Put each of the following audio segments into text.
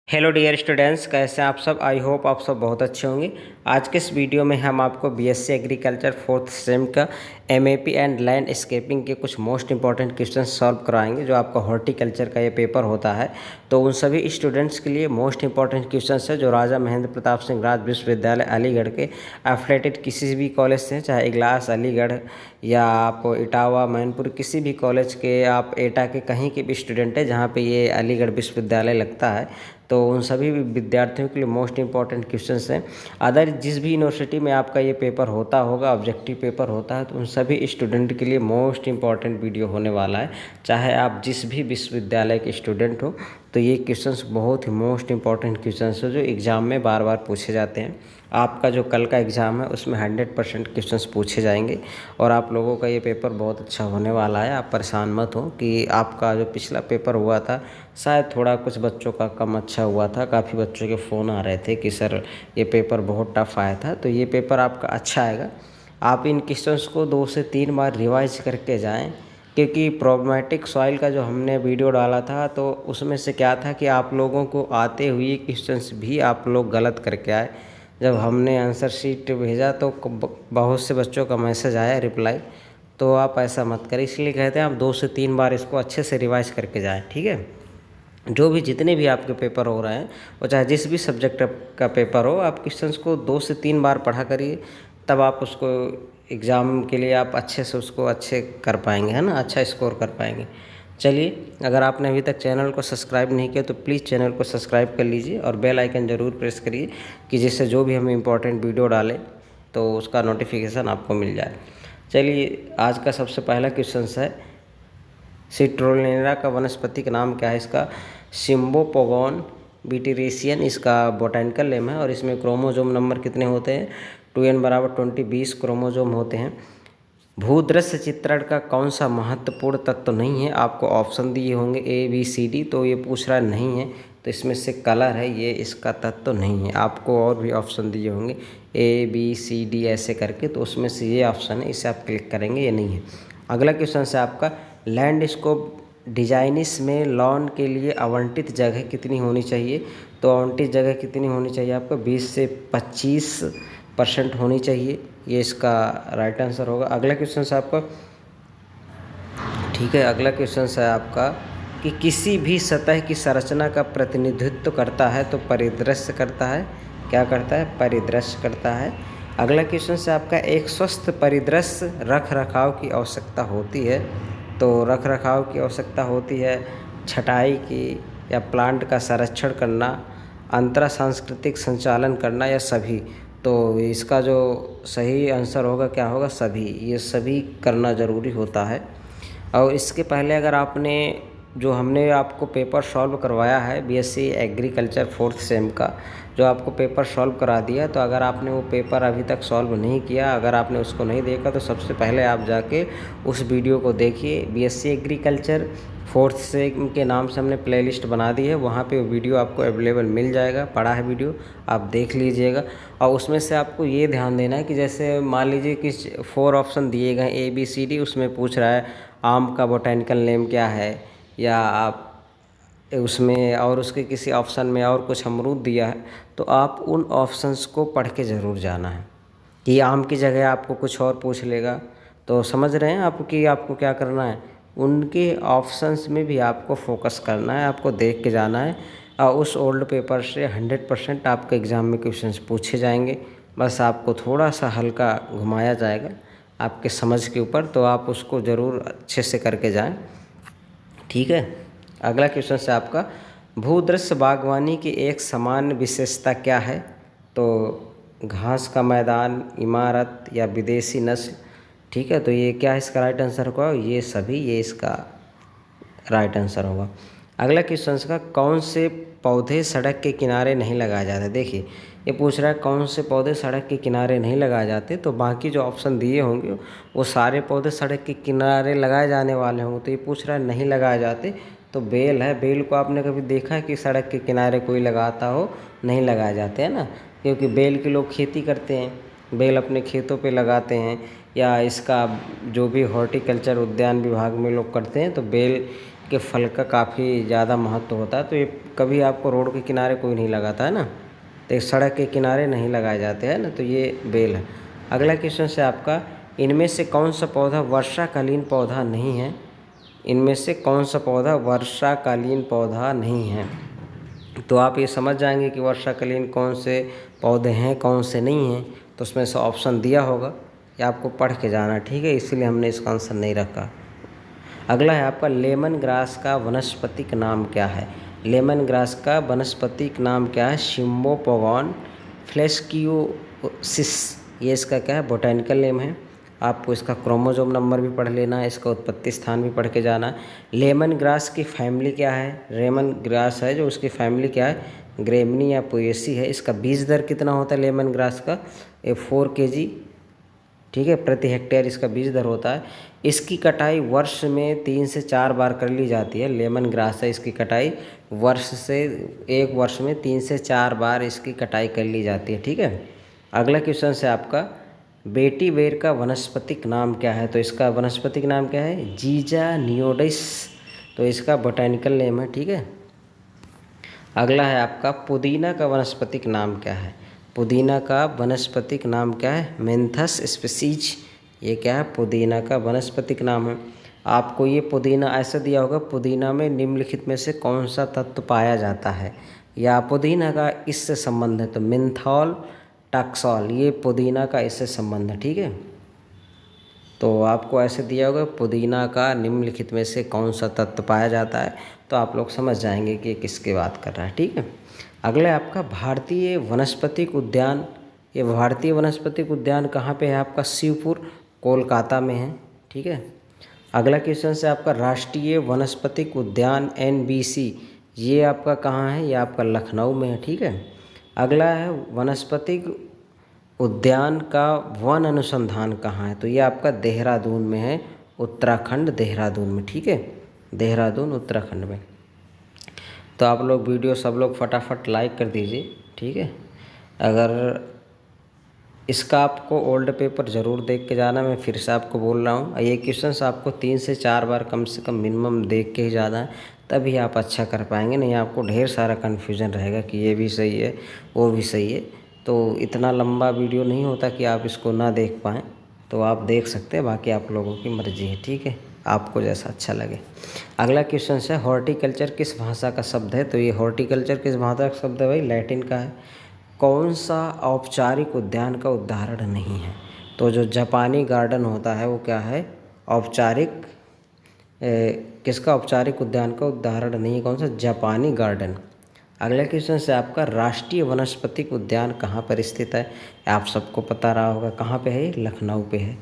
Hello dear students, कैसे हैं आप सब। आई होप आप सब बहुत अच्छे होंगे। आज के इस वीडियो में हम आपको बीएससी एग्रीकल्चर फोर्थ सेम का एमएपी एंड लैंडस्केपिंग के कुछ मोस्ट इंपॉर्टेंट क्वेश्चन सॉल्व कराएंगे। जो आपका हॉर्टिकल्चर का ये पेपर होता है, तो उन सभी स्टूडेंट्स के लिए मोस्ट इंपॉर्टेंट क्वेश्चन है जो राजा महेंद्र प्रताप सिंह राज विश्वविद्यालय अलीगढ़ के एफिलेटेड किसी भी कॉलेज से, चाहे इगलास अलीगढ़ या आप इटावा मैनपुर, किसी भी कॉलेज के, आप एटा के कहीं के भी स्टूडेंट है जहाँ पे ये अलीगढ़ विश्वविद्यालय लगता है, तो उन सभी विद्यार्थियों के लिए मोस्ट इंपॉर्टेंट क्वेश्चंस हैं। अदर जिस भी यूनिवर्सिटी में आपका ये पेपर होता होगा, ऑब्जेक्टिव पेपर होता है, तो उन सभी स्टूडेंट के लिए मोस्ट इंपॉर्टेंट वीडियो होने वाला है। चाहे आप जिस भी विश्वविद्यालय के स्टूडेंट हो, तो ये क्वेश्चंस बहुत ही मोस्ट इंपॉर्टेंट क्वेश्चंस है जो एग्ज़ाम में बार बार पूछे जाते हैं। आपका जो कल का एग्ज़ाम है उसमें 100% क्वेश्चंस पूछे जाएंगे और आप लोगों का ये पेपर बहुत अच्छा होने वाला है। आप परेशान मत हो कि आपका जो पिछला पेपर हुआ था शायद थोड़ा कुछ बच्चों का कम अच्छा हुआ था। काफ़ी बच्चों के फ़ोन आ रहे थे कि सर ये पेपर बहुत टफ आया था, तो ये पेपर आपका अच्छा आएगा। आप इन क्वेश्चंस को 2 से 3 बार रिवाइज करके जाएं, क्योंकि प्रॉब्लमेटिक सॉइल का जो हमने वीडियो डाला था तो उसमें से क्या था कि आप लोगों को आते हुए क्वेश्चंस भी आप लोग गलत करके आए। जब हमने आंसर शीट भेजा तो बहुत से बच्चों का मैसेज आया रिप्लाई, तो आप ऐसा मत करें। इसलिए कहते हैं आप 2 से 3 बार इसको अच्छे से रिवाइज करके जाएं, ठीक है। जो भी जितने भी आपके पेपर हो रहे हैं, वो चाहे जिस भी सब्जेक्ट का पेपर हो, आप क्वेश्चंस को 2 से 3 बार पढ़ा करिए, तब आप उसको एग्ज़ाम के लिए आप अच्छे से उसको अच्छे कर पाएंगे, है ना, अच्छा स्कोर कर पाएंगे। चलिए, अगर आपने अभी तक चैनल को सब्सक्राइब नहीं किया तो प्लीज़ चैनल को सब्सक्राइब कर लीजिए और बेल आइकन ज़रूर प्रेस करिए कि जिससे जो भी हम इम्पोर्टेंट वीडियो डालें तो उसका नोटिफिकेशन आपको मिल जाए। चलिए, आज का सबसे पहला क्वेश्चन है, सिट्रोनेरा का वनस्पति का नाम क्या है। इसका सिम्बोपोगोन बिटिरेसियन इसका बोटेनिकल नेम है और इसमें क्रोमोजोम नंबर कितने होते हैं, 2n = 20 क्रोमोजोम होते हैं। भूदृश्य चित्रण का कौन सा महत्वपूर्ण तत्व नहीं है। आपको ऑप्शन दिए होंगे ABCD, तो ये पूछ रहा नहीं है, तो इसमें से कलर है, ये इसका तत्व नहीं है। आपको और भी ऑप्शन दिए होंगे ABCD ऐसे करके, तो उसमें से ये ऑप्शन है, इसे आप क्लिक करेंगे, ये नहीं है। अगला क्वेश्चन है आपका, लैंडस्केप डिजाइनिस में लॉन के लिए आवंटित जगह कितनी होनी चाहिए। तो आवंटित जगह कितनी होनी चाहिए आपको, 20 से 25% होनी चाहिए, ये इसका राइट आंसर होगा। अगला क्वेश्चन है आपका, ठीक है, अगला क्वेश्चन है आपका कि किसी भी सतह की संरचना का प्रतिनिधित्व करता है तो परिदृश्य करता है। क्या करता है, परिदृश्य करता है। अगला क्वेश्चन है आपका, एक स्वस्थ परिदृश्य रख रखाव की आवश्यकता होती है। तो रख रखाव की आवश्यकता होती है छटाई की, या प्लांट का संरक्षण करना, अंतरा सांस्कृतिक संचालन करना, या सभी। तो इसका जो सही आंसर होगा क्या होगा, सभी। ये सभी करना ज़रूरी होता है। और इसके पहले अगर आपने, जो हमने आपको पेपर सॉल्व करवाया है बीएससी एग्रीकल्चर फोर्थ सेम का, जो आपको पेपर सॉल्व करा दिया, तो अगर आपने वो पेपर अभी तक सॉल्व नहीं किया, अगर आपने उसको नहीं देखा, तो सबसे पहले आप जाके उस वीडियो को देखिए। बीएससी एग्रीकल्चर फोर्थ सेम के नाम से हमने प्लेलिस्ट बना दी है, वहाँ पे वो वीडियो आपको अवेलेबल मिल जाएगा, पड़ा है वीडियो, आप देख लीजिएगा। और उसमें से आपको ये ध्यान देना है कि जैसे मान लीजिए कि 4 ऑप्शन दिए गए ABCD, उसमें पूछ रहा है आम का बोटेनिकल नेम क्या है, या आप उसमें और उसके किसी ऑप्शन में और कुछ अमरूद दिया है, तो आप उन ऑप्शंस को पढ़ के ज़रूर जाना है कि आम की जगह आपको कुछ और पूछ लेगा। तो समझ रहे हैं आप कि आपको क्या करना है, उनके ऑप्शंस में भी आपको फोकस करना है, आपको देख के जाना है। और उस ओल्ड पेपर से 100% आपके एग्ज़ाम में क्वेश्चंस पूछे जाएंगे, बस आपको थोड़ा सा हल्का घुमाया जाएगा आपके समझ के ऊपर, तो आप उसको ज़रूर अच्छे से करके जाएं, ठीक है। अगला क्वेश्चन है आपका, भूदृश्य बागवानी की एक सामान्य विशेषता क्या है। तो घास का मैदान, इमारत, या विदेशी नस्ल, ठीक है। तो ये क्या है, इसका राइट आंसर होगा, ये सभी, ये इसका राइट आंसर होगा। अगला क्वेश्चन का, कौन से पौधे सड़क के किनारे नहीं लगाए जाते। देखिए, ये पूछ रहा है कौन से पौधे सड़क के किनारे नहीं लगाए जाते, तो बाकी जो ऑप्शन दिए होंगे वो सारे पौधे सड़क के किनारे लगाए जाने वाले होंगे। तो ये पूछ रहा है नहीं लगाए जाते, तो बेल है। बेल को आपने कभी देखा है कि सड़क के किनारे कोई लगाता हो, नहीं लगाए जाते हैं ना, क्योंकि बेल के लोग खेती करते हैं, बेल अपने खेतों पे लगाते हैं, या इसका जो भी हॉर्टिकल्चर उद्यान विभाग में लोग करते हैं, तो बेल के फल का काफ़ी ज़्यादा महत्व होता है। तो ये कभी आपको रोड के किनारे कोई नहीं लगाता है ना, तो एक सड़क के किनारे नहीं लगाए जाते हैं ना, तो ये बेल है। अगला क्वेश्चन से आपका, इनमें से कौन सा पौधा वर्षाकालीन पौधा नहीं है? इनमें से कौन सा पौधा वर्षाकालीन पौधा नहीं है? तो आप ये समझ जाएंगे कि वर्षाकालीन कौन से पौधे हैं, कौन से नहीं हैं। तो उसमें से ऑप्शन दिया होगा, या आपको पढ़ के जाना, ठीक है, इसीलिए हमने इसका आंसर नहीं रखा। अगला है आपका, लेमन ग्रास का वनस्पतिक नाम क्या है? लेमन ग्रास का वनस्पतिक नाम क्या है? शिम्बोपोगॉन फ्लेस्कियोसिस, ये इसका क्या है, बोटेनिकल नेम है। आपको इसका क्रोमोसोम नंबर भी पढ़ लेना है, इसका उत्पत्ति स्थान भी पढ़ के जाना है। लेमन ग्रास की फैमिली क्या है? लेमन ग्रास है जो, उसकी फैमिली क्या है? ग्रेमनी या पोएसी है। इसका बीज दर कितना होता है लेमन ग्रास का? 4 kg, ठीक है, प्रति हेक्टेयर इसका बीज दर होता है। इसकी कटाई वर्ष में 3 से 4 बार कर ली जाती है। लेमन ग्रास है, इसकी कटाई एक वर्ष में 3 से 4 बार इसकी कटाई कर ली जाती है, ठीक है। अगला क्वेश्चन है आपका, बेटी बेर का वनस्पतिक नाम क्या है? तो इसका वनस्पतिक नाम क्या है? जीजा नियोडिस, तो इसका बोटेनिकल नेम है, ठीक है। अगला है आपका, पुदीना का वनस्पतिक नाम क्या है? पुदीना का वनस्पतिक नाम क्या है? मेंथस स्पीसीज, ये क्या है? पुदीना का वनस्पतिक नाम है। आपको ये पुदीना ऐसा दिया होगा, पुदीना में निम्नलिखित में से कौन सा तत्व पाया जाता है, या पुदीना का इससे संबंध है? तो मिंथॉल टैक्सोल, ये पुदीना का इससे संबंध है, ठीक है। तो आपको ऐसे दिया होगा, पुदीना का निम्नलिखित में से कौन सा तत्व पाया जाता है, तो आप लोग समझ जाएंगे कि किसकी बात कर रहा है, ठीक है। अगला आपका, भारतीय वनस्पतिक उद्यान, ये भारतीय वनस्पतिक उद्यान कहाँ पे है आपका? शिवपुर, कोलकाता में है, ठीक है। अगला क्वेश्चन से आपका, राष्ट्रीय वनस्पतिक उद्यान NBC, ये आपका कहाँ है? ये आपका लखनऊ में है, ठीक है। अगला है, वनस्पतिक उद्यान का वन अनुसंधान कहाँ है? तो ये आपका देहरादून में है, उत्तराखंड, देहरादून में, ठीक है, देहरादून उत्तराखंड में। तो आप लोग वीडियो सब लोग फटाफट लाइक कर दीजिए, ठीक है। अगर इसका आपको ओल्ड पेपर ज़रूर देख के जाना, मैं फिर से आपको बोल रहा हूँ, ये क्वेश्चंस आपको 3 से 4 बार कम से कम मिनिमम देख के ही जाना है, तभी आप अच्छा कर पाएंगे। नहीं आपको ढेर सारा कन्फ्यूजन रहेगा कि ये भी सही है, वो भी सही है। तो इतना लंबा वीडियो नहीं होता कि आप इसको ना देख पाएँ, तो आप देख सकते हैं, बाकी आप लोगों की मर्ज़ी है, ठीक है, आपको जैसा अच्छा लगे। अगला क्वेश्चन है, हॉर्टिकल्चर किस भाषा का शब्द है? तो ये हॉर्टिकल्चर किस भाषा का शब्द है भाई? लैटिन का है। कौन सा औपचारिक उद्यान का उदाहरण नहीं है? तो जो जापानी गार्डन होता है वो क्या है? औपचारिक किसका औपचारिक उद्यान का उदाहरण नहीं है? कौन सा? जापानी गार्डन। अगला क्वेश्चन से आपका, राष्ट्रीय वनस्पतिक उद्यान कहाँ पर स्थित है? आप सबको पता रहा होगा, कहाँ पे है? लखनऊ पे है।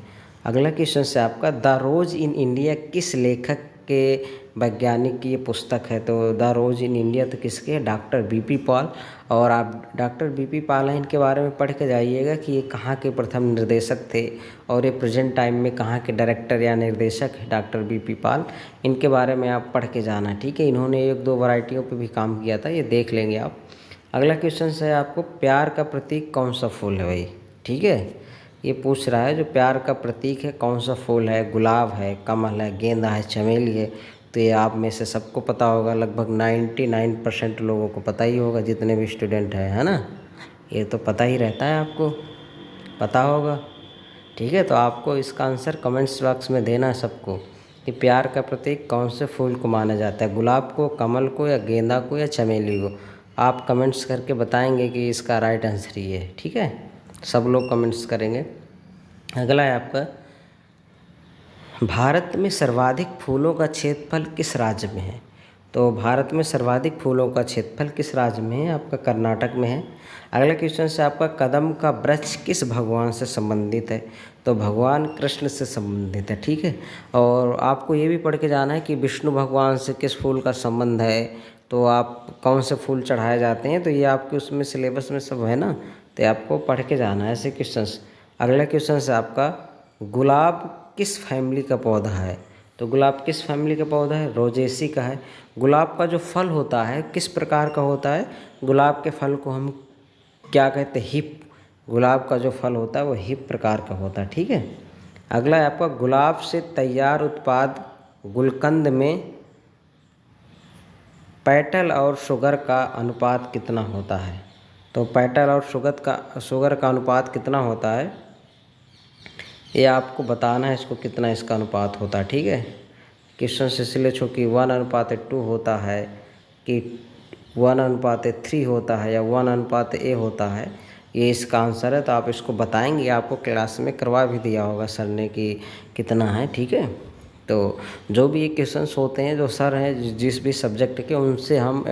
अगला क्वेश्चन से आपका, द रोज इन इंडिया किस लेखक के वैज्ञानिक की ये पुस्तक है? तो द रोज इन इंडिया तो किसके है? Doctor BP Paul. और आप डॉक्टर BP पॉल हैं, इनके बारे में पढ़ के जाइएगा कि ये कहाँ के प्रथम निर्देशक थे, और ये प्रेजेंट टाइम में कहाँ के डायरेक्टर या निर्देशक है डॉक्टर BP पॉल, इनके बारे में आप पढ़ के जाना, ठीक है। इन्होंने 1-2 वैरायटियों पे भी काम किया था, ये देख लेंगे आप। अगला क्वेश्चन है आपको, प्यार का प्रतीक कौन सा फूल है भाई? ठीक है, ये पूछ रहा है जो प्यार का प्रतीक है कौन सा फूल है? गुलाब है, कमल है, गेंदा है, चमेली है। तो ये आप में से सबको पता होगा, लगभग 99% लोगों को पता ही होगा, जितने भी स्टूडेंट हैं, है ना। ये तो पता ही रहता है, आपको पता होगा, ठीक है। तो आपको इसका आंसर कमेंट्स बॉक्स में देना है सबको, कि प्यार का प्रतीक कौन से फूल को माना जाता है? गुलाब को, कमल को, या गेंदा को, या चमेली को? आप कमेंट्स करके बताएंगे कि इसका राइट आंसर ये है, ठीक है। सब लोग कमेंट्स करेंगे। अगला है आपका, भारत में सर्वाधिक फूलों का क्षेत्रफल किस राज्य में है? तो भारत में सर्वाधिक फूलों का क्षेत्रफल किस राज्य में है? आपका कर्नाटक में है। अगला क्वेश्चन से आपका, कदम का वृक्ष किस भगवान से संबंधित है? तो भगवान कृष्ण से संबंधित है, ठीक है। और आपको ये भी पढ़ के जाना है कि विष्णु भगवान से किस फूल का संबंध है, तो आप कौन से फूल चढ़ाए जाते हैं, तो ये आपके उसमें सिलेबस में सब है ना, तो आपको पढ़ के जाना है ऐसे क्वेश्चंस। अगला क्वेश्चन है आपका, गुलाब किस फैमिली का पौधा है? तो गुलाब किस फैमिली का पौधा है? रोजेसी का है। गुलाब का जो फल होता है किस प्रकार का होता है? गुलाब के फल को हम क्या कहते हैं? हिप। गुलाब का जो फल होता है वो हिप प्रकार का होता है, ठीक है। अगला है आपका, गुलाब से तैयार उत्पाद गुलकंद में पेटल और शुगर का अनुपात कितना होता है? तो पेटल और शुगर का अनुपात कितना होता है ये आपको बताना है, इसको कितना इसका अनुपात होता है। ठीक है, क्वेश्चन से इसलिए चूँकि 1:2 होता है कि 1:3 होता है या 1:A होता है, ये इसका आंसर है। तो आप इसको बताएंगे, आपको क्लास में करवा भी दिया होगा सर ने कि कितना है। ठीक है, तो जो भी ये क्वेश्चंस होते हैं, जो सर हैं जिस भी सब्जेक्ट के, उनसे हम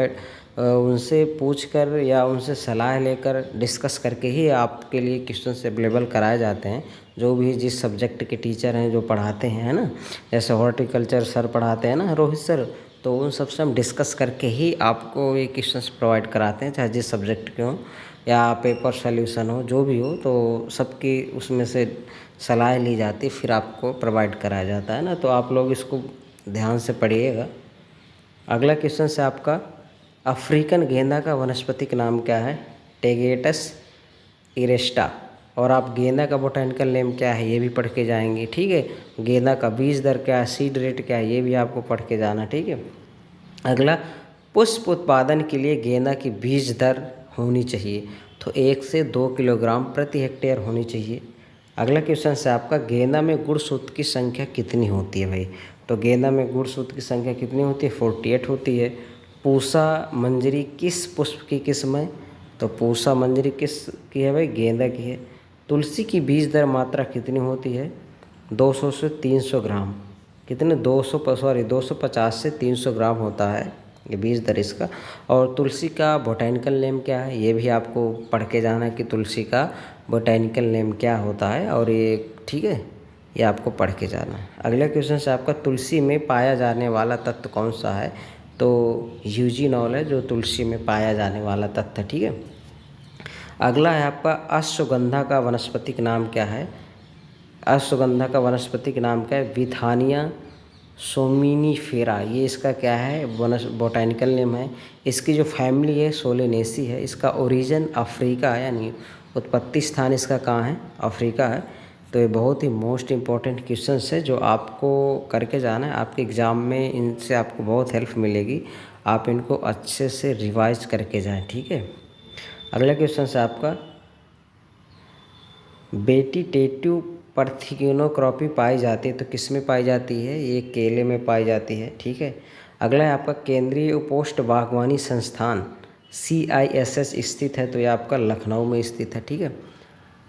उनसे पूछ कर या उनसे सलाह लेकर डिस्कस करके ही आपके लिए क्वेश्चंस अवेलेबल कराए जाते हैं। जो भी जिस सब्जेक्ट के टीचर हैं जो पढ़ाते हैं, है ना, जैसे हॉर्टिकल्चर सर पढ़ाते हैं ना, रोहित सर, तो उन सबसे हम डिस्कस करके ही आपको ये क्वेश्चंस प्रोवाइड कराते हैं, चाहे जिस सब्जेक्ट के हों या पेपर सोल्यूशन हो, जो भी हो, तो सबकी उसमें से सलाह ली जाती, फिर आपको प्रोवाइड कराया जाता है ना। तो आप लोग इसको ध्यान से पढ़िएगा। अगला क्वेश्चन से आपका, अफ्रीकन गेंदा का वानस्पतिक नाम क्या है? टेगेटस इरेस्टा। और आप गेंदा का बोटेनिकल नेम क्या है ये भी पढ़ के जाएंगे। ठीक है, गेंदा का बीज दर क्या है, सीड रेट क्या है, ये भी आपको पढ़ के जाना। ठीक है, अगला, पुष्प उत्पादन के लिए गेंदा की बीज दर होनी चाहिए, तो 1 से 2 किलोग्राम प्रति हेक्टेयर होनी चाहिए। अगला क्वेश्चन से आपका, गेंदा में गुणसूत्र की संख्या कितनी होती है भाई? तो गेंदा में गुणसूत्र की संख्या कितनी होती है? 48 होती है। पूसा मंजरी किस पुष्प की किस्म है? तो पूसा मंजरी किस की है भाई? गेंदा की है। तुलसी की बीज दर मात्रा कितनी होती है? 200 से 300 ग्राम। कितने? 250 से 300 ग्राम होता है ये बीज दर इसका। और तुलसी का बोटेनिकल नेम क्या है ये भी आपको पढ़ के जाना है कि तुलसी का बोटेनिकल नेम क्या होता है, और ये ठीक है, ये आपको पढ़ के जाना है। अगला क्वेश्चन से आपका, तुलसी में पाया जाने वाला तत्व कौन सा है? तो यूजीनॉल है जो तुलसी में पाया जाने वाला तत्व है। ठीक है, अगला है आपका, अश्वगंधा का वनस्पतिक नाम क्या है? अश्वगंधा का वनस्पतिक नाम क्या है? विथानिया सोमिनीफेरा, ये इसका क्या है? बोटेनिकल नेम है। इसकी जो फैमिली है सोलेनेसी है। इसका ओरिजिन अफ्रीका है, यानी उत्पत्ति स्थान इसका कहाँ है? अफ्रीका है। तो ये बहुत ही मोस्ट इम्पॉर्टेंट क्वेश्चंस है जो आपको करके जाना है। आपके एग्ज़ाम में इनसे आपको बहुत हेल्प मिलेगी, आप इनको अच्छे से रिवाइज करके जाएँ। ठीक है, अगला क्वेश्चन है आपका, वेजिटेटिव पर्थिक्नोक्रॉपी पाई जाती है, तो किस में पाई जाती है? ये केले में पाई जाती है। ठीक है, अगला है आपका, केंद्रीय उपोष्ण बागवानी संस्थान CISS स्थित है, तो ये आपका लखनऊ में स्थित है। ठीक है,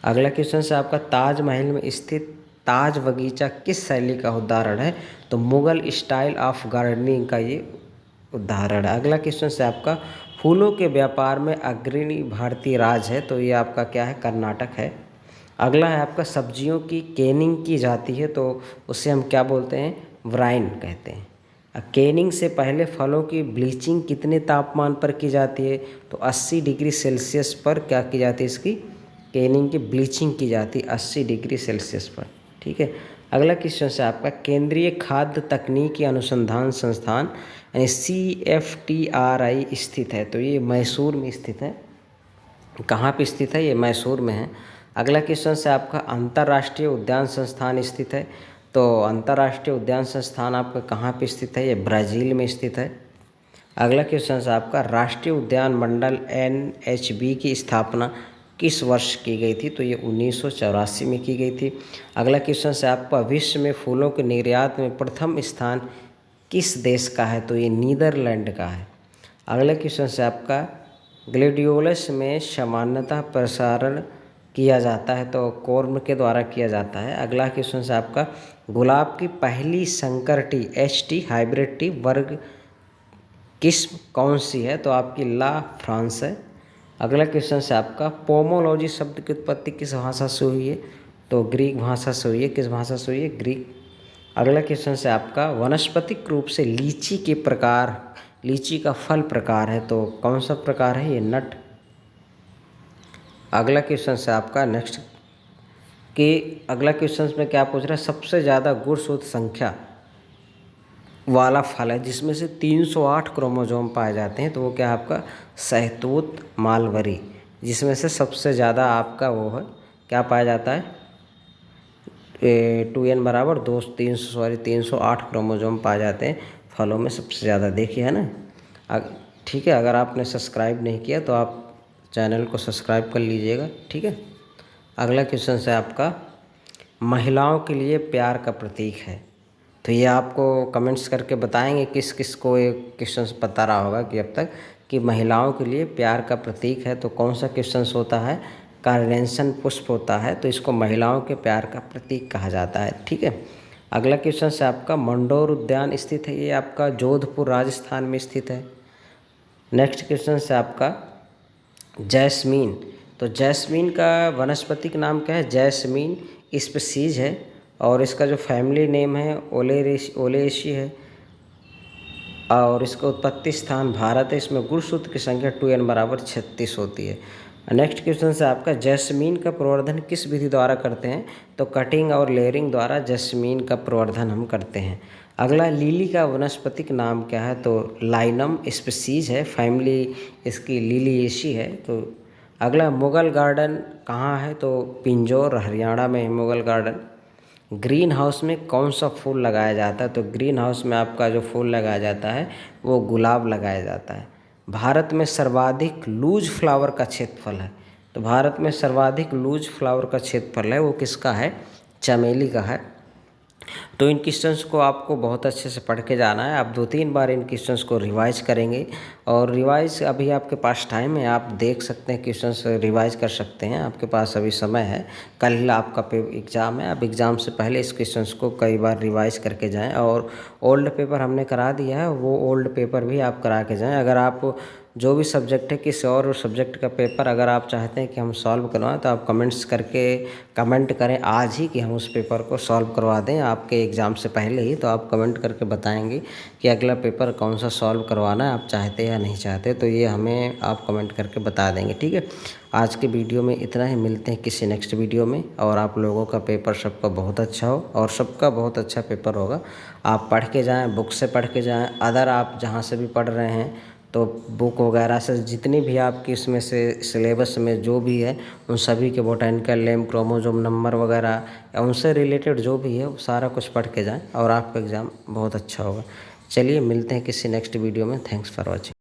अगला क्वेश्चन है आपका, ताजमहल में स्थित ताज बगीचा किस शैली का उदाहरण है? तो मुगल स्टाइल ऑफ गार्डनिंग का ये उदाहरण है। अगला क्वेश्चन है आपका, फूलों के व्यापार में अग्रणी भारतीय राज्य है, तो ये आपका क्या है? कर्नाटक है। अगला है आपका, सब्जियों की कैनिंग की जाती है, तो उसे हम क्या बोलते हैं? व्राइन कहते हैं। कैनिंग से पहले फलों की ब्लीचिंग कितने तापमान पर की जाती है? तो 80 डिग्री सेल्सियस पर क्या की जाती है? इसकी कैनिंग की ब्लीचिंग की जाती है 80 डिग्री सेल्सियस पर। ठीक है, अगला क्वेश्चन है आपका, केंद्रीय खाद्य तकनीकी अनुसंधान संस्थान यानी CFTRI स्थित है, तो ये मैसूर में स्थित है। कहाँ पे स्थित है? ये मैसूर में है। अगला क्वेश्चन है आपका, अंतर्राष्ट्रीय उद्यान संस्थान स्थित है, तो अंतर्राष्ट्रीय उद्यान संस्थान आपका कहाँ पे स्थित है? ये ब्राज़ील में स्थित है। अगला क्वेश्चन है आपका, राष्ट्रीय उद्यान मंडल NHB की स्थापना किस वर्ष की गई थी? तो ये 1984 में की गई थी। अगला क्वेश्चन है आपका, विश्व में फूलों के निर्यात में प्रथम स्थान किस देश का है? तो ये नीदरलैंड का है। अगला क्वेश्चन है आपका, ग्लेडियोलस में सामान्यतः प्रसारण किया जाता है, तो कोर्म के द्वारा किया जाता है। अगला क्वेश्चन है आपका, गुलाब की पहली संकर टी HT हाइब्रिड टी वर्ग किस्म कौन सी है? तो आपकी ला फ्रांस है। अगला क्वेश्चन है आपका, पोमोलॉजी शब्द की उत्पत्ति किस भाषा से हुई है? तो ग्रीक भाषा से हुई है। किस भाषा से हुई है? ग्रीक। अगला क्वेश्चन है आपका, वनस्पतिक रूप से लीची के प्रकार, लीची का फल प्रकार है, तो कौन सा प्रकार है? ये नट। अगला क्वेश्चन है आपका नेक्स्ट कि अगला क्वेश्चन में क्या पूछ रहा है? सबसे ज़्यादा गुणसूत्र संख्या वाला फल है जिसमें से 308 क्रोमोसोम पाए जाते हैं, तो वो क्या है आपका? सहतूत मालबरी, जिसमें से सबसे ज़्यादा आपका वो है क्या पाया जाता है? 2n बराबर 308 क्रोमोसोम पाए जाते हैं फलों में सबसे ज़्यादा, देखिए है ना। ठीक है, अगर आपने सब्सक्राइब नहीं किया तो आप चैनल को सब्सक्राइब कर लीजिएगा। ठीक है, अगला क्वेश्चन है आपका, महिलाओं के लिए प्यार का प्रतीक है। तो ये आपको कमेंट्स करके बताएंगे किस किस को ये क्वेश्चन पता रहा होगा कि अब तक कि महिलाओं के लिए प्यार का प्रतीक है। तो कौन सा क्वेश्चन होता है, कार्नेशन पुष्प होता है, तो इसको महिलाओं के प्यार का प्रतीक कहा जाता है। ठीक है, अगला क्वेश्चन है आपका, मंडोर उद्यान स्थित है, ये आपका जोधपुर राजस्थान में स्थित है। नेक्स्ट क्वेश्चन है आपका, जैस्मीन। तो जैस्मीन का वनस्पतिक नाम क्या है, जैस्मीन स्पीसीज है, और इसका जो फैमिली नेम है ओलेरेसी है, और इसका उत्पत्ति स्थान भारत है। इसमें गुणसूत्र की संख्या 2n बराबर 36 होती है। नेक्स्ट क्वेश्चन है आपका, जैस्मीन का प्रवर्धन किस विधि द्वारा करते हैं। तो कटिंग और लेयरिंग द्वारा जैस्मीन का प्रवर्धन हम करते हैं। अगला, लिली का वनस्पतिक नाम क्या है। तो लाइनम स्पीसीज है, फैमिली इसकी लिलिएसी है। तो अगला, मुगल गार्डन कहाँ है। तो पिंजौर हरियाणा में है मुगल गार्डन। ग्रीन हाउस में कौन सा फूल लगाया जाता है। तो ग्रीन हाउस में आपका जो फूल लगाया जाता है वो गुलाब लगाया जाता है। भारत में सर्वाधिक लूज फ्लावर का क्षेत्रफल है। तो भारत में सर्वाधिक लूज फ्लावर का क्षेत्रफल है वो किसका है, चमेली का है। तो इन क्वेश्चंस को आपको बहुत अच्छे से पढ़ के जाना है। आप 2-3 बार इन क्वेश्चंस को रिवाइज करेंगे, और रिवाइज अभी आपके पास टाइम है, आप देख सकते हैं क्वेश्चंस रिवाइज कर सकते हैं, आपके पास अभी समय है। कल आपका एग्ज़ाम है, आप एग्ज़ाम से पहले इस क्वेश्चंस को कई बार रिवाइज करके जाएँ। और ओल्ड पेपर हमने करा दिया है, वो ओल्ड पेपर भी आप करा के जाएँ। अगर आप जो भी सब्जेक्ट है, किसी और सब्जेक्ट का पेपर अगर आप चाहते हैं कि हम सॉल्व करवाएं, तो आप कमेंट्स करके कमेंट करें आज ही कि हम उस पेपर को सॉल्व करवा दें आपके एग्ज़ाम से पहले ही। तो आप कमेंट करके बताएंगे कि अगला पेपर कौन सा सॉल्व करवाना है, आप चाहते या नहीं चाहते, तो ये हमें आप कमेंट करके बता देंगे। ठीक है, आज के वीडियो में इतना ही, मिलते हैं किसी नेक्स्ट वीडियो में। और आप लोगों का पेपर सबका बहुत अच्छा हो, और सबका बहुत अच्छा पेपर होगा। आप पढ़ के जाएँ, बुक से पढ़ के जाएँ, अदर आप जहाँ से भी पढ़ रहे हैं तो बुक वगैरह से जितनी भी आपकी इसमें से सिलेबस में जो भी है उन सभी के बोटैनिकल नेम, क्रोमोसोम नंबर वगैरह या उनसे रिलेटेड जो भी है वो सारा कुछ पढ़ के जाएं, और आपका एग्ज़ाम बहुत अच्छा होगा। चलिए, मिलते हैं किसी नेक्स्ट वीडियो में। Thanks for watching.